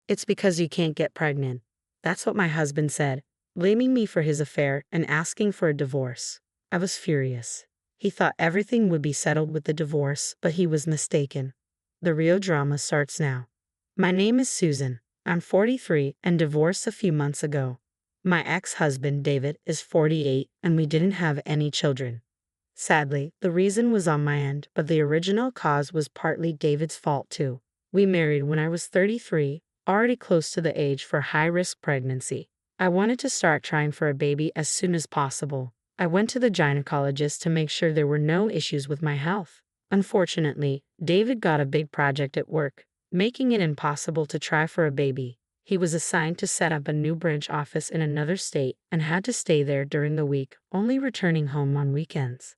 It's because you can't get pregnant. That's what my husband said, blaming me for his affair and asking for a divorce. I was furious. He thought everything would be settled with the divorce, but he was mistaken. The real drama starts now. My name is Susan. I'm 43 and divorced a few months ago. My ex-husband, David, is 48 and we didn't have any children. Sadly, the reason was on my end, but the original cause was partly David's fault too. We married when I was 33, already close to the age for high-risk pregnancy. I wanted to start trying for a baby as soon as possible. I went to the gynecologist to make sure there were no issues with my health. Unfortunately, David got a big project at work, making it impossible to try for a baby. He was assigned to set up a new branch office in another state and had to stay there during the week, only returning home on weekends.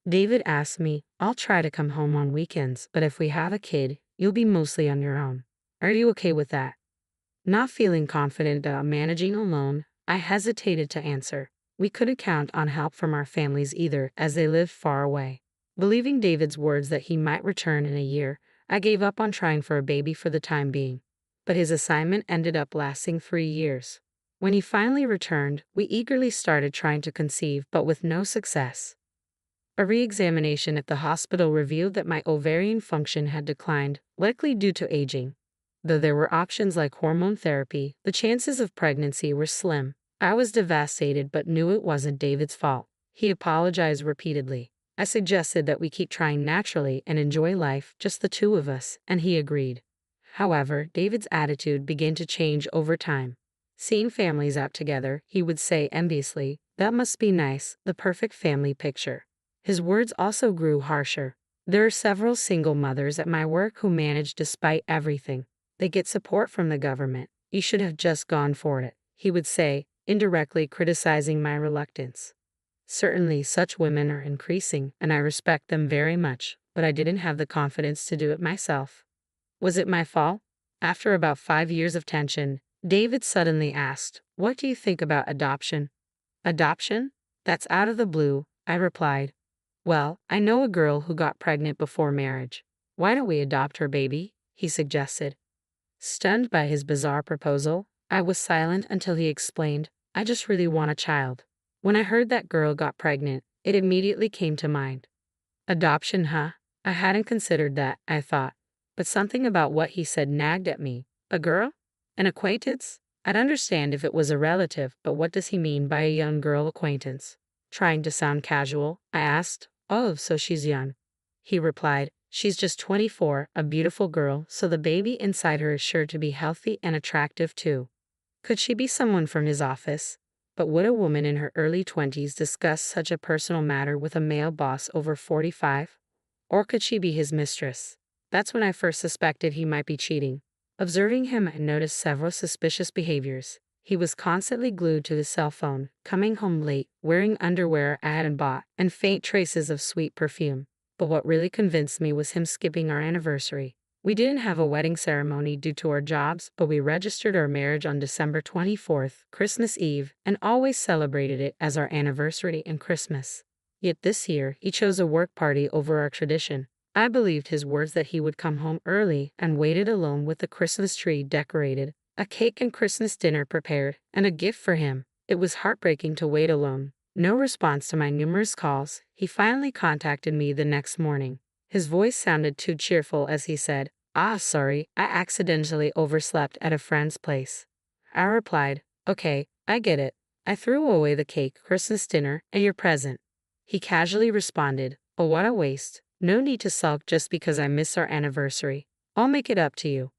David asked me, I'll try to come home on weekends, but if we have a kid, you'll be mostly on your own. Are you okay with that? Not feeling confident about managing alone, I hesitated to answer. We couldn't count on help from our families either, as they lived far away. Believing David's words that he might return in a year, I gave up on trying for a baby for the time being. But his assignment ended up lasting 3 years. When he finally returned, we eagerly started trying to conceive, but with no success. A re-examination at the hospital revealed that my ovarian function had declined, likely due to aging. Though there were options like hormone therapy, the chances of pregnancy were slim. I was devastated but knew it wasn't David's fault. He apologized repeatedly. I suggested that we keep trying naturally and enjoy life, just the two of us, and he agreed. However, David's attitude began to change over time. Seeing families out together, he would say enviously, "That must be nice, the perfect family picture." His words also grew harsher. There are several single mothers at my work who manage despite everything. They get support from the government. You should have just gone for it, he would say, indirectly criticizing my reluctance. Certainly, such women are increasing, and I respect them very much, but I didn't have the confidence to do it myself. Was it my fault? After about 5 years of tension, David suddenly asked, "What do you think about adoption?" "Adoption? That's out of the blue," I replied. "Well, I know a girl who got pregnant before marriage. Why don't we adopt her baby?" he suggested. Stunned by his bizarre proposal, I was silent until he explained, "I just really want a child." When I heard that girl got pregnant, it immediately came to mind. Adoption, huh? I hadn't considered that, I thought. But something about what he said nagged at me. A girl? An acquaintance? I'd understand if it was a relative, but what does he mean by a young girl acquaintance? Trying to sound casual, I asked, "Oh, so she's young." He replied, "She's just 24, a beautiful girl, so the baby inside her is sure to be healthy and attractive too." Could she be someone from his office? But would a woman in her early 20s discuss such a personal matter with a male boss over 45? Or could she be his mistress? That's when I first suspected he might be cheating. Observing him, I noticed several suspicious behaviors. He was constantly glued to his cell phone, coming home late, wearing underwear I hadn't bought, and faint traces of sweet perfume. But what really convinced me was him skipping our anniversary. We didn't have a wedding ceremony due to our jobs, but we registered our marriage on December 24th, Christmas Eve, and always celebrated it as our anniversary and Christmas. Yet this year, he chose a work party over our tradition. I believed his words that he would come home early and waited alone with the Christmas tree decorated, a cake and Christmas dinner prepared, and a gift for him. It was heartbreaking to wait alone. No response to my numerous calls, he finally contacted me the next morning. His voice sounded too cheerful as he said, Sorry, I accidentally overslept at a friend's place." I replied, "Okay, I get it. I threw away the cake, Christmas dinner, and your present." He casually responded, "Oh, what a waste. No need to sulk just because I miss our anniversary. I'll make it up to you."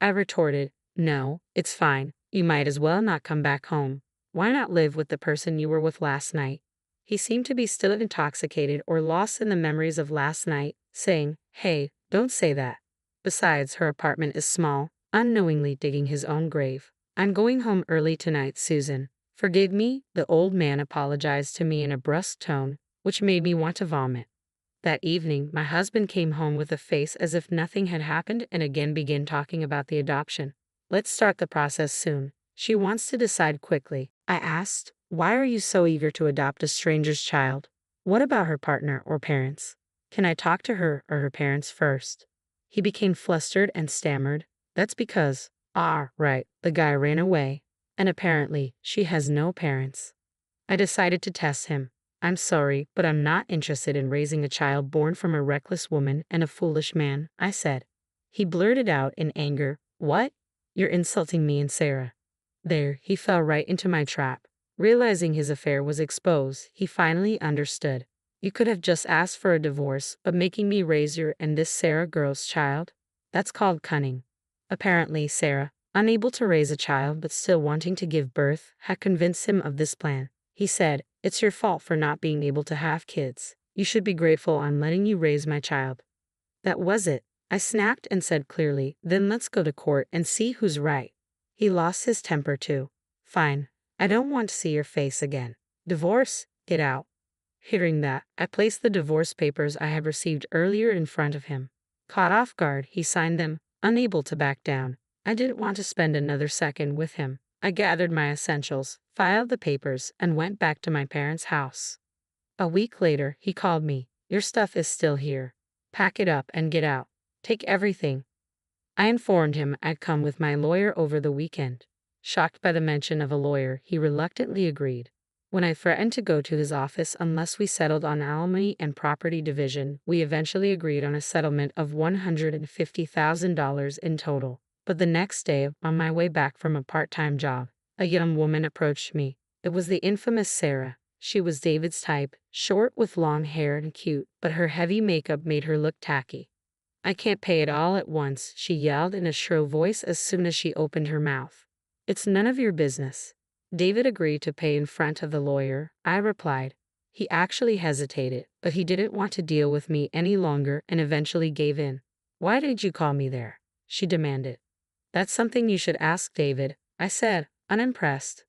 I retorted, "No, it's fine. You might as well not come back home. Why not live with the person you were with last night?" He seemed to be still intoxicated or lost in the memories of last night, saying, "Hey, don't say that. Besides, her apartment is small," unknowingly digging his own grave. "I'm going home early tonight, Susan. Forgive me," the old man apologized to me in a brusque tone, which made me want to vomit. That evening, my husband came home with a face as if nothing had happened and again began talking about the adoption. "Let's start the process soon. She wants to decide quickly." I asked, "Why are you so eager to adopt a stranger's child? What about her partner or parents? Can I talk to her or her parents first?" He became flustered and stammered, "That's because Ah, right, the guy ran away. And apparently, she has no parents. I decided to test him. I'm sorry, but I'm not interested in raising a child born from a reckless woman and a foolish man, I said. He blurted out in anger, What? You're insulting me and Sarah. There, he fell right into my trap. Realizing his affair was exposed, he finally understood. You could have just asked for a divorce, but making me raise your and this Sarah girl's child? That's called cunning. Apparently, Sarah, unable to raise a child but still wanting to give birth, had convinced him of this plan. He said, It's your fault for not being able to have kids. You should be grateful I'm letting you raise my child. That was it. I snapped and said clearly, Then let's go to court and see who's right. He lost his temper too. Fine. I don't want to see your face again. Divorce? Get out. Hearing that, I placed the divorce papers I had received earlier in front of him. Caught off guard, he signed them, unable to back down. I didn't want to spend another second with him. I gathered my essentials, filed the papers, and went back to my parents' house. A week later, he called me. Your stuff is still here. Pack it up and get out. Take everything. I informed him I'd come with my lawyer over the weekend. Shocked by the mention of a lawyer, he reluctantly agreed. When I threatened to go to his office unless we settled on alimony and property division, we eventually agreed on a settlement of $150,000 in total. But the next day, on my way back from a part-time job, a young woman approached me. It was the infamous Sarah. She was David's type, short with long hair and cute, but her heavy makeup made her look tacky. I can't pay it all at once, she yelled in a shrill voice as soon as she opened her mouth. It's none of your business. David agreed to pay in front of the lawyer, I replied. He actually hesitated, but he didn't want to deal with me any longer and eventually gave in. Why did you call me there? She demanded. That's something you should ask David, I said, unimpressed.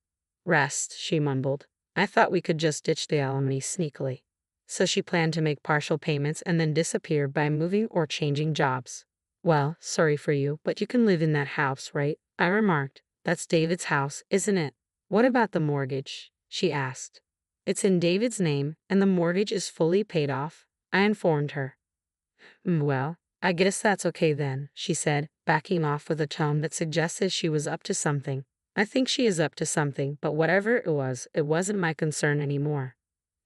Rest, she mumbled. I thought we could just ditch the alimony sneakily. So she planned to make partial payments and then disappear by moving or changing jobs. Well, sorry for you, but you can live in that house, right? I remarked. That's David's house, isn't it? What about the mortgage? She asked. It's in David's name, and the mortgage is fully paid off, I informed her. Well, I guess that's okay then, she said, backing off with a tone that suggested she was up to something. I think she is up to something, but whatever it wasn't my concern anymore.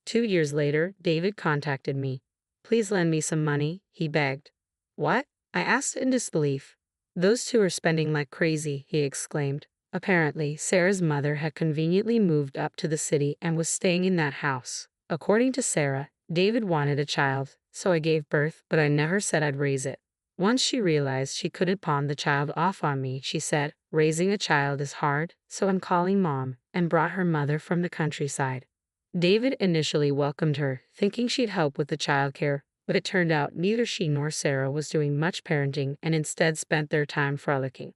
2 years later, David contacted me. Please lend me some money, he begged. What? I asked in disbelief. Those two are spending like crazy, he exclaimed. Apparently, Sarah's mother had conveniently moved up to the city and was staying in that house. According to Sarah, David wanted a child, so I gave birth, but I never said I'd raise it. Once she realized she couldn't pawn the child off on me, she said, Raising a child is hard, so I'm calling Mom, and brought her mother from the countryside. David initially welcomed her, thinking she'd help with the childcare, but it turned out neither she nor Sarah was doing much parenting and instead spent their time frolicking.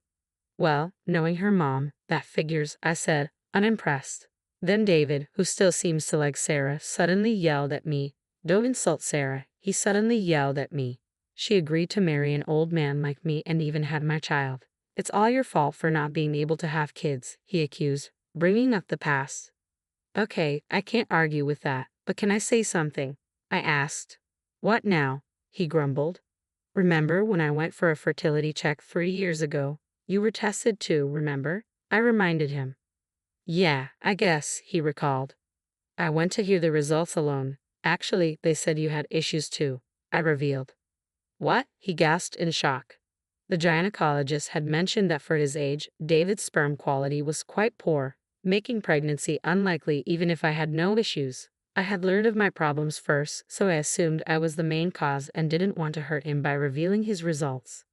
Well, knowing her mom, that figures, I said, unimpressed. Then David, who still seems to like Sarah, suddenly yelled at me. Don't insult Sarah, he suddenly yelled at me. She agreed to marry an old man like me and even had my child. It's all your fault for not being able to have kids, he accused, bringing up the past. Okay, I can't argue with that, but can I say something? I asked. What now? He grumbled. Remember when I went for a fertility check 3 years ago? You were tested too, remember? I reminded him. Yeah, I guess, he recalled. I went to hear the results alone. Actually, they said you had issues too, I revealed. What? He gasped in shock. The gynecologist had mentioned that for his age, David's sperm quality was quite poor, making pregnancy unlikely even if I had no issues. I had learned of my problems first, so I assumed I was the main cause and didn't want to hurt him by revealing his results.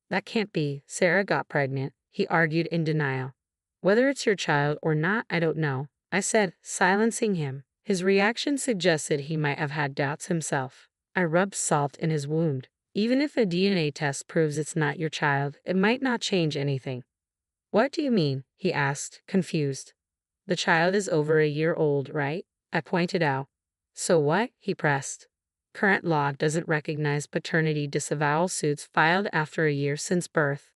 That can't be. Sarah got pregnant, he argued in denial. Whether it's your child or not, I don't know, I said, silencing him. His reaction suggested he might have had doubts himself. I rubbed salt in his wound. Even if a DNA test proves it's not your child, it might not change anything. What do you mean? He asked, confused. The child is over a year old, right? I pointed out. So what? He pressed. Current law doesn't recognize paternity disavowal suits filed after a year since birth.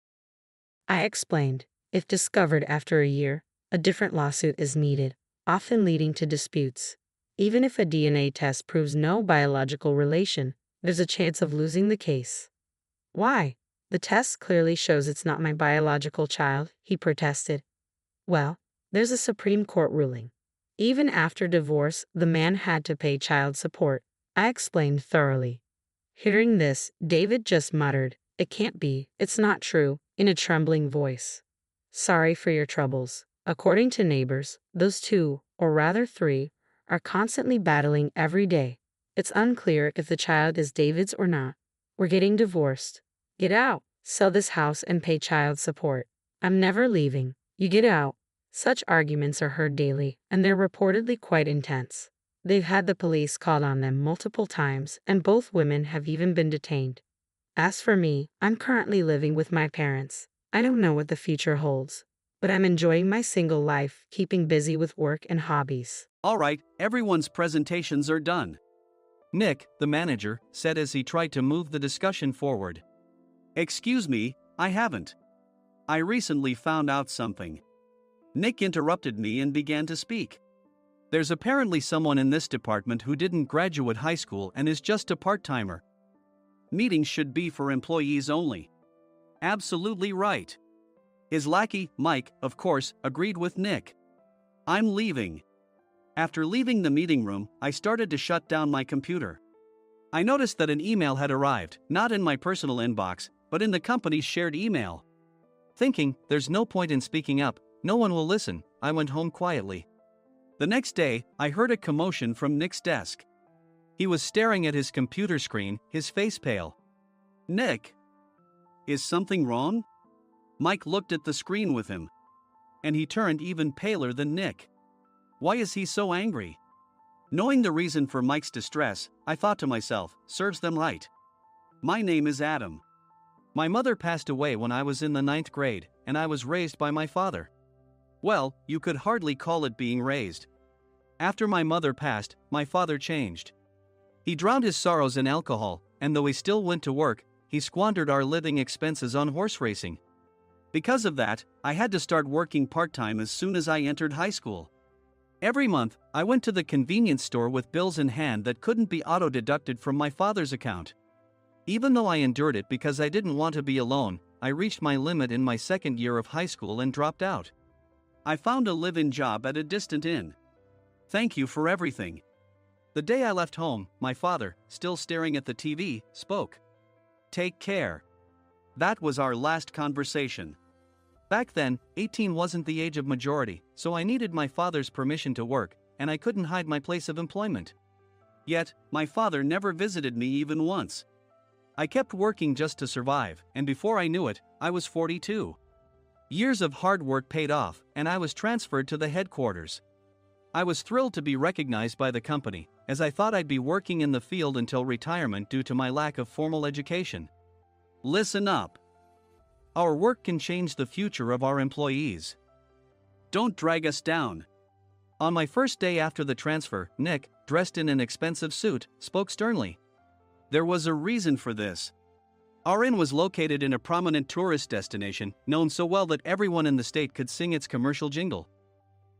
I explained. If discovered after a year, a different lawsuit is needed, often leading to disputes. Even if a DNA test proves no biological relation, there's a chance of losing the case. Why? The test clearly shows it's not my biological child, he protested. Well, there's a Supreme Court ruling. Even after divorce, the man had to pay child support. I explained thoroughly. Hearing this, David just muttered, "It can't be, it's not true," in a trembling voice. Sorry for your troubles. According to neighbors, those two, or rather three, are constantly battling every day. It's unclear if the child is David's or not. We're getting divorced. Get out, sell this house and pay child support. I'm never leaving. You get out. Such arguments are heard daily, and they're reportedly quite intense. They've had the police called on them multiple times, and both women have even been detained. As for me, I'm currently living with my parents. I don't know what the future holds, but I'm enjoying my single life, keeping busy with work and hobbies. All right, everyone's presentations are done, Nick, the manager, said as he tried to move the discussion forward. Excuse me, I haven't. I recently found out something. Nick interrupted me and began to speak. There's apparently someone in this department who didn't graduate high school and is just a part-timer. Meetings should be for employees only. Absolutely right. His lackey, Mike, of course, agreed with Nick. I'm leaving. After leaving the meeting room, I started to shut down my computer. I noticed that an email had arrived, not in my personal inbox, but in the company's shared email. Thinking, there's no point in speaking up, no one will listen, I went home quietly. The next day, I heard a commotion from Nick's desk. He was staring at his computer screen, his face pale. Nick! Is something wrong? Mike looked at the screen with him. And he turned even paler than Nick. Why is he so angry? Knowing the reason for Mike's distress, I thought to myself, serves them right. My name is Adam. My mother passed away when I was in the 9th grade, and I was raised by my father. Well, you could hardly call it being raised. After my mother passed, my father changed. He drowned his sorrows in alcohol, and though he still went to work, he squandered our living expenses on horse racing. Because of that, I had to start working part-time as soon as I entered high school. Every month, I went to the convenience store with bills in hand that couldn't be auto-deducted from my father's account. Even though I endured it because I didn't want to be alone, I reached my limit in my second year of high school and dropped out. I found a live-in job at a distant inn. Thank you for everything. The day I left home, my father, still staring at the TV, spoke. Take care. That was our last conversation. Back then, 18 wasn't the age of majority, so I needed my father's permission to work, and I couldn't hide my place of employment. Yet, my father never visited me even once. I kept working just to survive, and before I knew it, I was 42. Years of hard work paid off, and I was transferred to the headquarters. I was thrilled to be recognized by the company, as I thought I'd be working in the field until retirement due to my lack of formal education. Listen up. Our work can change the future of our employees. Don't drag us down. On my first day after the transfer, Nick, dressed in an expensive suit, spoke sternly. There was a reason for this. Our inn was located in a prominent tourist destination, known so well that everyone in the state could sing its commercial jingle.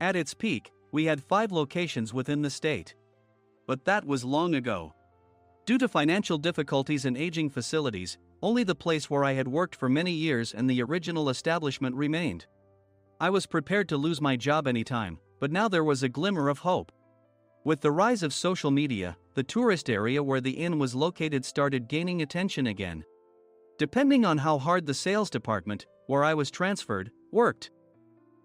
At its peak, we had 5 locations within the state. But that was long ago. Due to financial difficulties and aging facilities, only the place where I had worked for many years and the original establishment remained. I was prepared to lose my job anytime, but now there was a glimmer of hope. With the rise of social media, the tourist area where the inn was located started gaining attention again. Depending on how hard the sales department, where I was transferred, worked,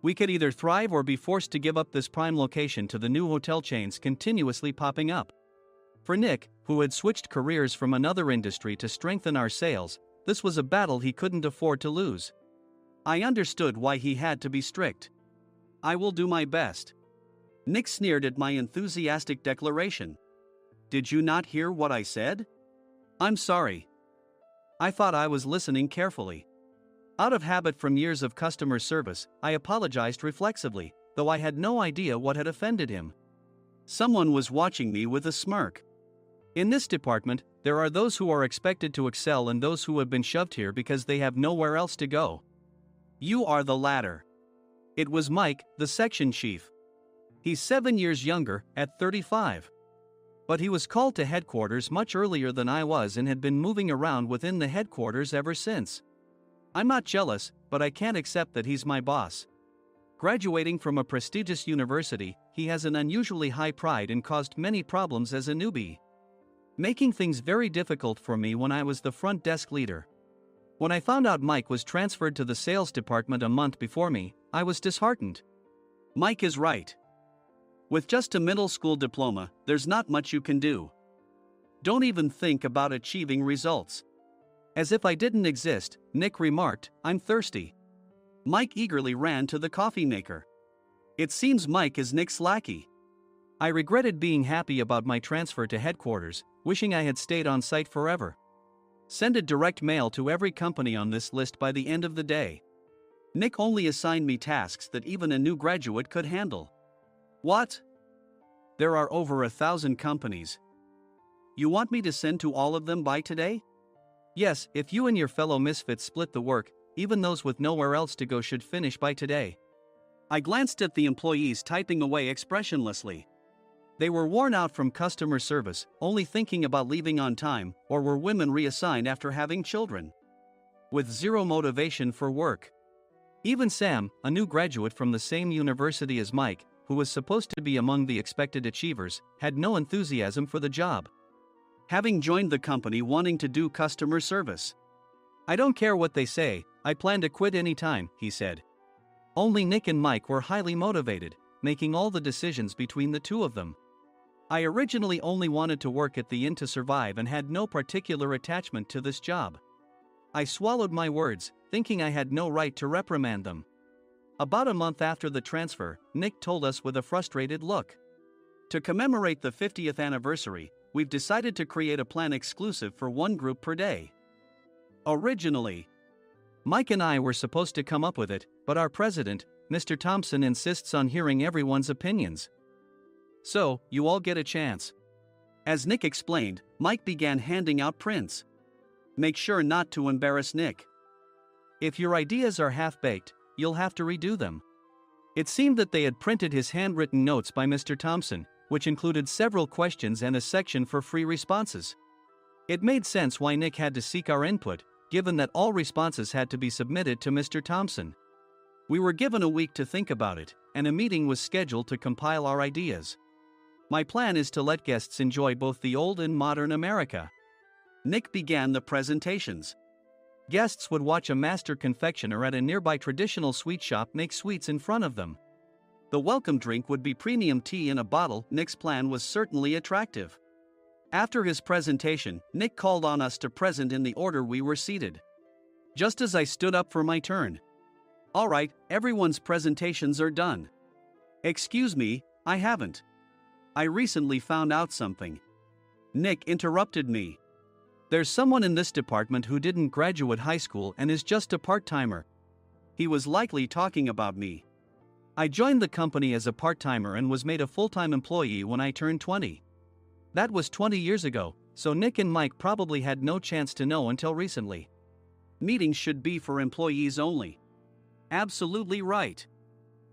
we could either thrive or be forced to give up this prime location to the new hotel chains continuously popping up. For Nick, who had switched careers from another industry to strengthen our sales, this was a battle he couldn't afford to lose. I understood why he had to be strict. I will do my best. Nick sneered at my enthusiastic declaration. Did you not hear what I said? I'm sorry. I thought I was listening carefully. Out of habit from years of customer service, I apologized reflexively, though I had no idea what had offended him. Someone was watching me with a smirk. In this department, there are those who are expected to excel and those who have been shoved here because they have nowhere else to go. You are the latter. It was Mike, the section chief. He's 7 years younger, at 35. But he was called to headquarters much earlier than I was and had been moving around within the headquarters ever since. I'm not jealous, but I can't accept that he's my boss. Graduating from a prestigious university, he has an unusually high pride and caused many problems as a newbie, making things very difficult for me when I was the front desk leader. When I found out Mike was transferred to the sales department a month before me, I was disheartened. Mike is right. With just a middle school diploma, there's not much you can do. Don't even think about achieving results. As if I didn't exist, Nick remarked, I'm thirsty. Mike eagerly ran to the coffee maker. It seems Mike is Nick's lackey. I regretted being happy about my transfer to headquarters, wishing I had stayed on site forever. Send a direct mail to every company on this list by the end of the day. Nick only assigned me tasks that even a new graduate could handle. What? There are over 1,000 companies. You want me to send to all of them by today? Yes, if you and your fellow misfits split the work, even those with nowhere else to go should finish by today. I glanced at the employees typing away expressionlessly. They were worn out from customer service, only thinking about leaving on time, or were women reassigned after having children, with zero motivation for work. Even Sam, a new graduate from the same university as Mike, who was supposed to be among the expected achievers, had no enthusiasm for the job, having joined the company wanting to do customer service. I don't care what they say, I plan to quit anytime, he said. Only Nick and Mike were highly motivated, making all the decisions between the two of them. I originally only wanted to work at the inn to survive and had no particular attachment to this job. I swallowed my words, thinking I had no right to reprimand them. About a month after the transfer, Nick told us with a frustrated look. To commemorate the 50th anniversary, we've decided to create a plan exclusive for one group per day. Originally, Mike and I were supposed to come up with it, but our president, Mr. Thompson, insists on hearing everyone's opinions. So, you all get a chance. As Nick explained, Mike began handing out prints. Make sure not to embarrass Nick. If your ideas are half-baked, you'll have to redo them. It seemed that they had printed his handwritten notes by Mr. Thompson, which included several questions and a section for free responses. It made sense why Nick had to seek our input, given that all responses had to be submitted to Mr. Thompson. We were given a week to think about it, and a meeting was scheduled to compile our ideas. My plan is to let guests enjoy both the old and modern America. Nick began the presentations. Guests would watch a master confectioner at a nearby traditional sweet shop make sweets in front of them. The welcome drink would be premium tea in a bottle. Nick's plan was certainly attractive. After his presentation, Nick called on us to present in the order we were seated. Just as I stood up for my turn. All right, everyone's presentations are done. Excuse me, I haven't. I recently found out something. Nick interrupted me. There's someone in this department who didn't graduate high school and is just a part-timer. He was likely talking about me. I joined the company as a part-timer and was made a full-time employee when I turned 20. That was 20 years ago, so Nick and Mike probably had no chance to know until recently. Meetings should be for employees only. Absolutely right.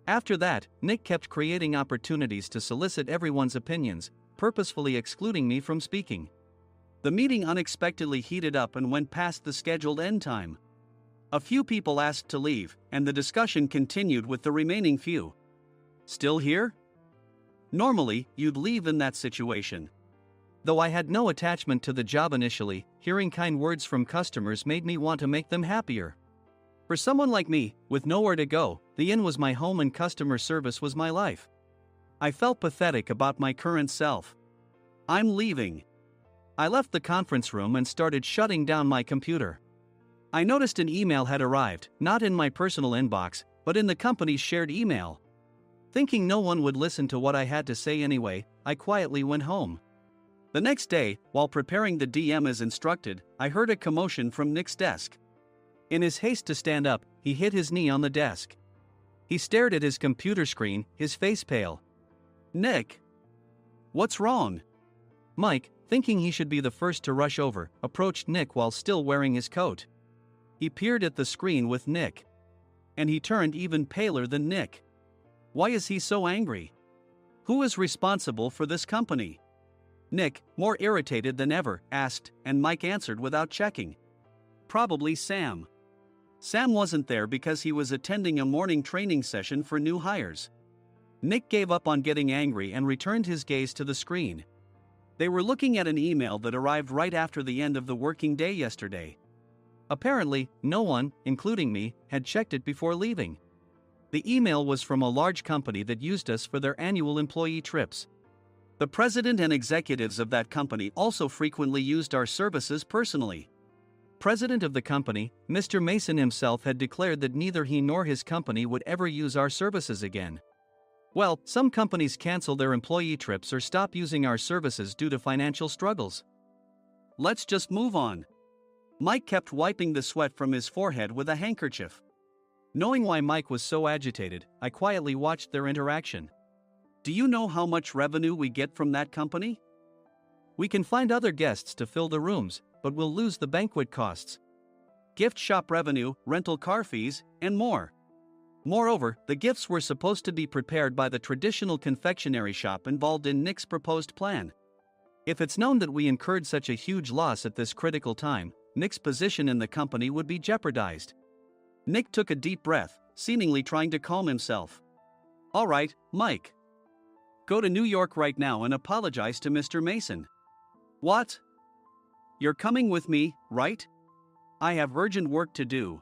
After that, Nick kept creating opportunities to solicit everyone's opinions, purposefully excluding me from speaking. The meeting unexpectedly heated up and went past the scheduled end time. A few people asked to leave, and the discussion continued with the remaining few. Still here? Normally, you'd leave in that situation. Though I had no attachment to the job initially, hearing kind words from customers made me want to make them happier. For someone like me, with nowhere to go, the inn was my home and customer service was my life. I felt pathetic about my current self. I'm leaving. I left the conference room and started shutting down my computer. I noticed an email had arrived, not in my personal inbox, but in the company's shared email. Thinking no one would listen to what I had to say anyway, I quietly went home. The next day, while preparing the DM as instructed, I heard a commotion from Nick's desk. In his haste to stand up, he hit his knee on the desk. He stared at his computer screen, his face pale. Nick! What's wrong? Mike, thinking he should be the first to rush over, approached Nick while still wearing his coat. He peered at the screen with Nick. And he turned even paler than Nick. Why is he so angry? Who is responsible for this company? Nick, more irritated than ever, asked, and Mike answered without checking. Probably Sam. Sam wasn't there because he was attending a morning training session for new hires. Nick gave up on getting angry and returned his gaze to the screen. They were looking at an email that arrived right after the end of the working day yesterday. Apparently, no one, including me, had checked it before leaving. The email was from a large company that used us for their annual employee trips. The president and executives of that company also frequently used our services personally. President of the company, Mr. Mason himself, had declared that neither he nor his company would ever use our services again. Well, some companies cancel their employee trips or stop using our services due to financial struggles. Let's just move on. Mike kept wiping the sweat from his forehead with a handkerchief. Knowing why Mike was so agitated, I quietly watched their interaction. Do you know how much revenue we get from that company? We can find other guests to fill the rooms, but we'll lose the banquet costs, gift shop revenue, rental car fees, and more. Moreover, the gifts were supposed to be prepared by the traditional confectionery shop involved in Nick's proposed plan. If it's known that we incurred such a huge loss at this critical time, Nick's position in the company would be jeopardized. Nick took a deep breath, seemingly trying to calm himself. All right, Mike. Go to New York right now and apologize to Mr. Mason. What? You're coming with me, right? I have urgent work to do.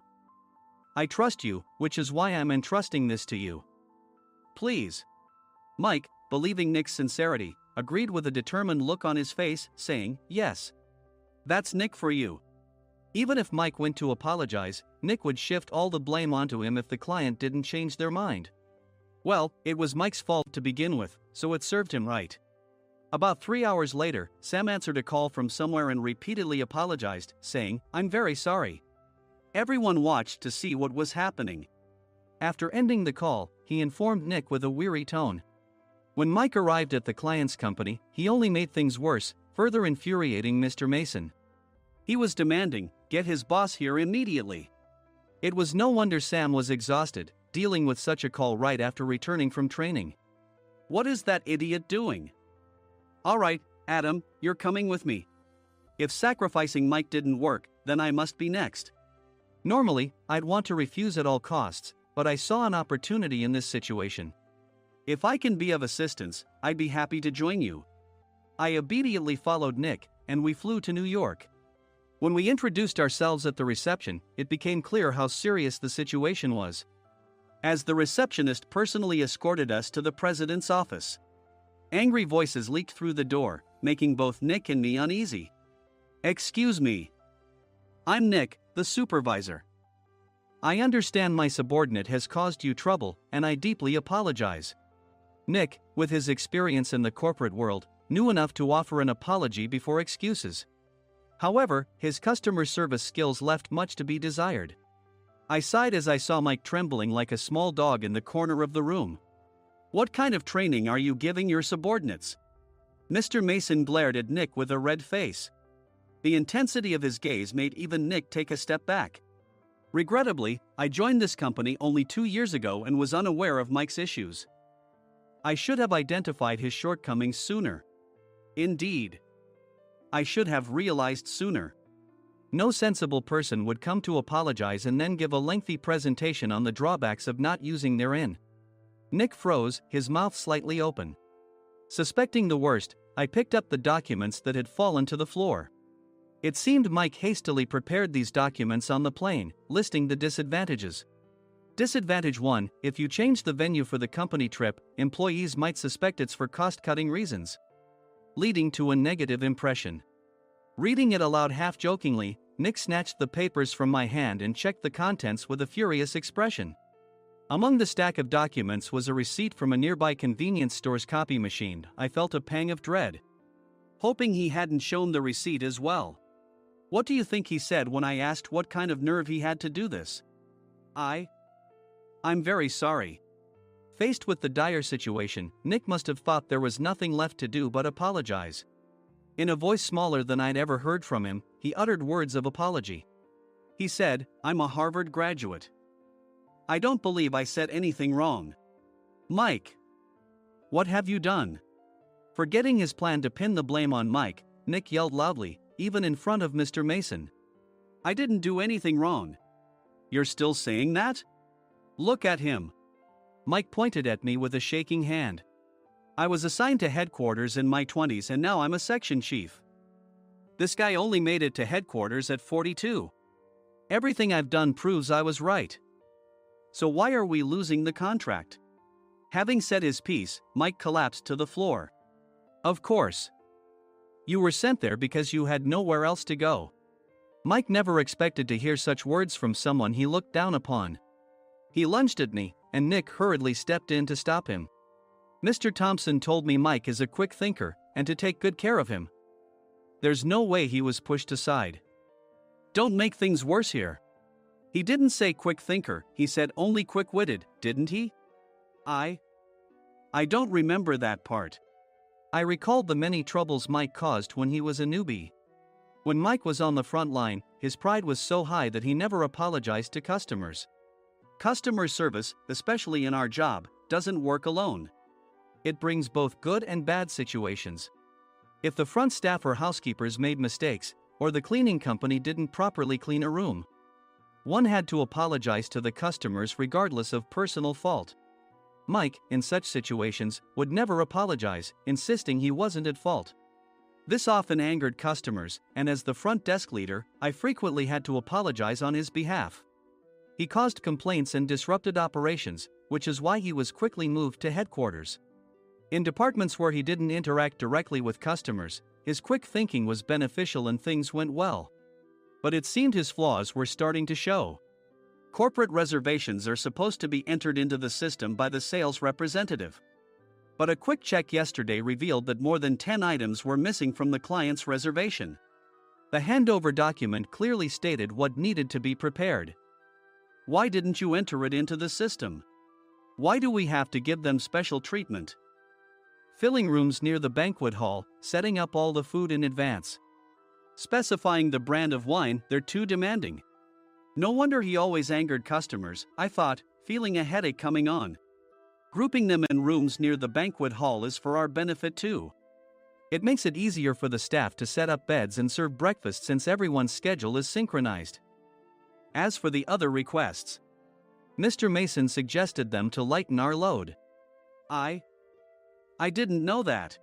I trust you, which is why I'm entrusting this to you. Please. Mike, believing Nick's sincerity, agreed with a determined look on his face, saying, yes. That's Nick for you. Even if Mike went to apologize, Nick would shift all the blame onto him if the client didn't change their mind. Well, it was Mike's fault to begin with, so it served him right. About 3 hours later, Sam answered a call from somewhere and repeatedly apologized, saying, I'm very sorry. Everyone watched to see what was happening. After ending the call, he informed Nick with a weary tone. When Mike arrived at the client's company, he only made things worse, further infuriating Mr. Mason. He was demanding, get his boss here immediately. It was no wonder Sam was exhausted, dealing with such a call right after returning from training. What is that idiot doing? All right, Adam, you're coming with me. If sacrificing Mike didn't work, then I must be next. Normally, I'd want to refuse at all costs, but I saw an opportunity in this situation. If I can be of assistance, I'd be happy to join you. I obediently followed Nick, and we flew to New York. When we introduced ourselves at the reception, it became clear how serious the situation was, as the receptionist personally escorted us to the president's office. Angry voices leaked through the door, making both Nick and me uneasy. Excuse me. I'm Nick, the supervisor. I understand my subordinate has caused you trouble, and I deeply apologize. Nick, with his experience in the corporate world, knew enough to offer an apology before excuses. However, his customer service skills left much to be desired. I sighed as I saw Mike trembling like a small dog in the corner of the room. What kind of training are you giving your subordinates? Mr. Mason glared at Nick with a red face. The intensity of his gaze made even Nick take a step back. Regrettably, I joined this company only 2 years ago and was unaware of Mike's issues. I should have identified his shortcomings sooner. Indeed. I should have realized sooner. No sensible person would come to apologize and then give a lengthy presentation on the drawbacks of not using their in. Nick froze, his mouth slightly open. Suspecting the worst, I picked up the documents that had fallen to the floor. It seemed Mike hastily prepared these documents on the plane, listing the disadvantages. Disadvantage 1: if you change the venue for the company trip, employees might suspect it's for cost-cutting reasons, leading to a negative impression. Reading it aloud half-jokingly, Nick snatched the papers from my hand and checked the contents with a furious expression. Among the stack of documents was a receipt from a nearby convenience store's copy machine. I felt a pang of dread, hoping he hadn't shown the receipt as well. What do you think he said when I asked what kind of nerve he had to do this? I'm very sorry. Faced with the dire situation, Nick must have thought there was nothing left to do but apologize. In a voice smaller than I'd ever heard from him, he uttered words of apology. He said, I'm a Harvard graduate. I don't believe I said anything wrong. Mike, what have you done? Forgetting his plan to pin the blame on Mike, Nick yelled loudly, even in front of Mr. Mason. I didn't do anything wrong. You're still saying that? Look at him. Mike pointed at me with a shaking hand. I was assigned to headquarters in my 20s and now I'm a section chief. This guy only made it to headquarters at 42. Everything I've done proves I was right. So why are we losing the contract? Having said his piece, Mike collapsed to the floor. Of course. You were sent there because you had nowhere else to go. Mike never expected to hear such words from someone he looked down upon. He lunged at me, and Nick hurriedly stepped in to stop him. Mr. Thompson told me Mike is a quick thinker, and to take good care of him. There's no way he was pushed aside. Don't make things worse here. He didn't say quick thinker, he said only quick-witted, didn't he? I don't remember that part. I recalled the many troubles Mike caused when he was a newbie. When Mike was on the front line, his pride was so high that he never apologized to customers. Customer service, especially in our job, doesn't work alone. It brings both good and bad situations. If the front staff or housekeepers made mistakes, or the cleaning company didn't properly clean a room, one had to apologize to the customers regardless of personal fault. Mike, in such situations, would never apologize, insisting he wasn't at fault. This often angered customers, and as the front desk leader, I frequently had to apologize on his behalf. He caused complaints and disrupted operations, which is why he was quickly moved to headquarters. In departments where he didn't interact directly with customers, his quick thinking was beneficial and things went well. But it seemed his flaws were starting to show. Corporate reservations are supposed to be entered into the system by the sales representative. But a quick check yesterday revealed that more than 10 items were missing from the client's reservation. The handover document clearly stated what needed to be prepared. Why didn't you enter it into the system? Why do we have to give them special treatment? Filling rooms near the banquet hall, setting up all the food in advance. Specifying the brand of wine, they're too demanding. No wonder he always angered customers, I thought, feeling a headache coming on. Grouping them in rooms near the banquet hall is for our benefit too. It makes it easier for the staff to set up beds and serve breakfast since everyone's schedule is synchronized. As for the other requests, Mr. Mason suggested them to lighten our load. I didn't know that.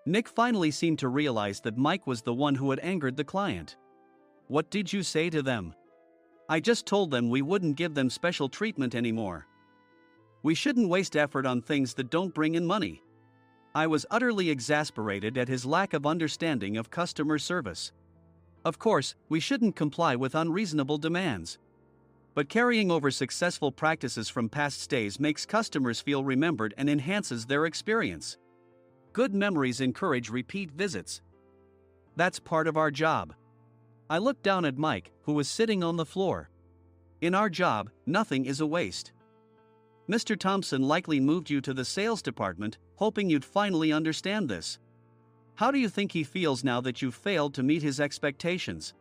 Nick finally seemed to realize that Mike was the one who had angered the client. What did you say to them? I just told them we wouldn't give them special treatment anymore. We shouldn't waste effort on things that don't bring in money. I was utterly exasperated at his lack of understanding of customer service. Of course, we shouldn't comply with unreasonable demands. But carrying over successful practices from past stays makes customers feel remembered and enhances their experience. Good memories encourage repeat visits. That's part of our job. I looked down at Mike, who was sitting on the floor. In our job, nothing is a waste. Mr. Thompson likely moved you to the sales department, hoping you'd finally understand this. How do you think he feels now that you've failed to meet his expectations?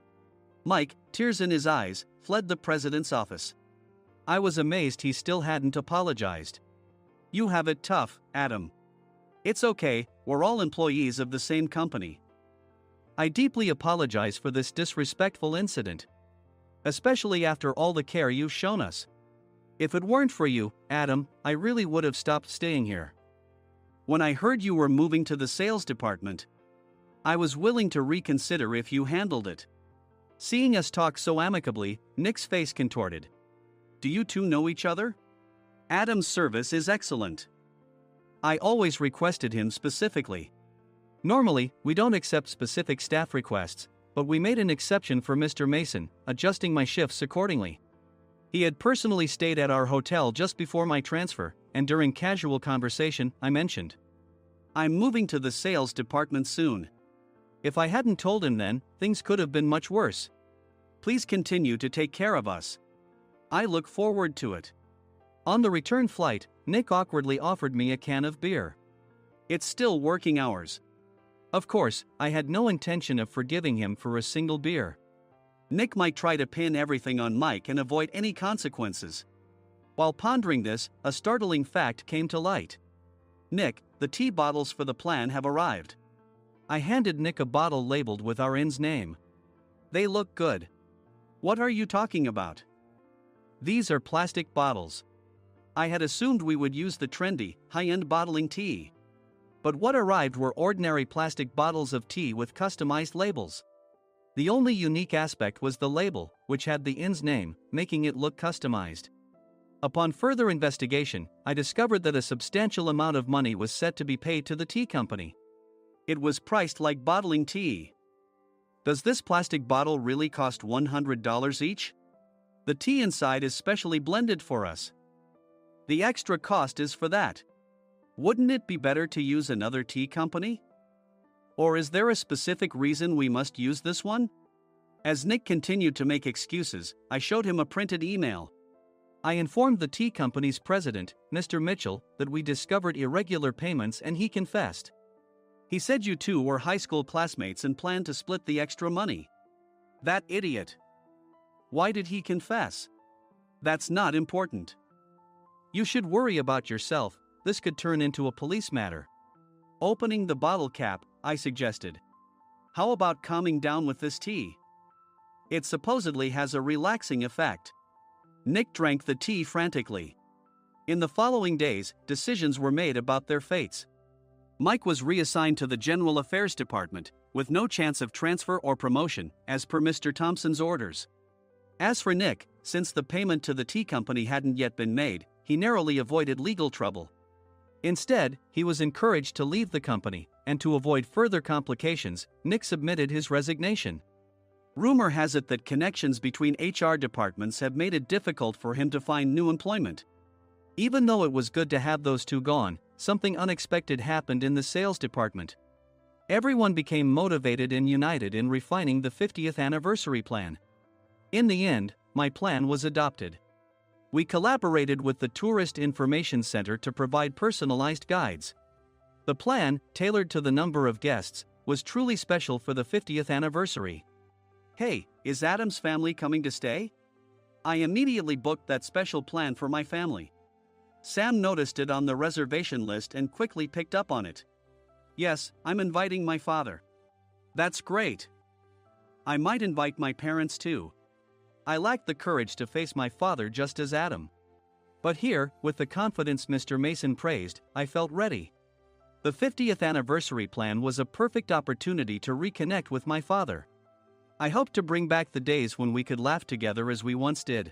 Mike, tears in his eyes, fled the president's office. I was amazed he still hadn't apologized. You have it tough, Adam. It's okay, we're all employees of the same company. I deeply apologize for this disrespectful incident. Especially after all the care you've shown us. If it weren't for you, Adam, I really would have stopped staying here. When I heard you were moving to the sales department, I was willing to reconsider if you handled it. Seeing us talk so amicably, Nick's face contorted. Do you two know each other? Adam's service is excellent. I always requested him specifically. Normally, we don't accept specific staff requests, but we made an exception for Mr. Mason, adjusting my shifts accordingly. He had personally stayed at our hotel just before my transfer, and during casual conversation, I mentioned, I'm moving to the sales department soon. If I hadn't told him then, things could have been much worse. Please continue to take care of us. I look forward to it. On the return flight, Nick awkwardly offered me a can of beer. It's still working hours. Of course, I had no intention of forgiving him for a single beer. Nick might try to pin everything on Mike and avoid any consequences. While pondering this, a startling fact came to light. Nick, the tea bottles for the plan have arrived. I handed Nick a bottle labeled with our inn's name. They look good. What are you talking about? These are plastic bottles. I had assumed we would use the trendy, high-end bottling tea. But what arrived were ordinary plastic bottles of tea with customized labels. The only unique aspect was the label, which had the inn's name, making it look customized. Upon further investigation, I discovered that a substantial amount of money was set to be paid to the tea company. It was priced like bottling tea. Does this plastic bottle really cost $100 each? The tea inside is specially blended for us. The extra cost is for that. Wouldn't it be better to use another tea company? Or is there a specific reason we must use this one? As Nick continued to make excuses, I showed him a printed email. I informed the tea company's president, Mr. Mitchell, that we discovered irregular payments and he confessed. He said you two were high school classmates and planned to split the extra money. That idiot. Why did he confess? That's not important. You should worry about yourself, this could turn into a police matter. Opening the bottle cap, I suggested. How about calming down with this tea? It supposedly has a relaxing effect. Nick drank the tea frantically. In the following days, decisions were made about their fates. Mike was reassigned to the General Affairs Department, with no chance of transfer or promotion, as per Mr. Thompson's orders. As for Nick, since the payment to the tea company hadn't yet been made, he narrowly avoided legal trouble. Instead, he was encouraged to leave the company, and to avoid further complications, Nick submitted his resignation. Rumor has it that connections between HR departments have made it difficult for him to find new employment. Even though it was good to have those two gone, something unexpected happened in the sales department. Everyone became motivated and united in refining the 50th anniversary plan. In the end, my plan was adopted. We collaborated with the Tourist Information Center to provide personalized guides. The plan, tailored to the number of guests, was truly special for the 50th anniversary. Hey, is Adam's family coming to stay? I immediately booked that special plan for my family. Sam noticed it on the reservation list and quickly picked up on it. Yes, I'm inviting my father. That's great. I might invite my parents too. I lacked the courage to face my father just as Adam. But here, with the confidence Mr. Mason praised, I felt ready. The 50th anniversary plan was a perfect opportunity to reconnect with my father. I hoped to bring back the days when we could laugh together as we once did.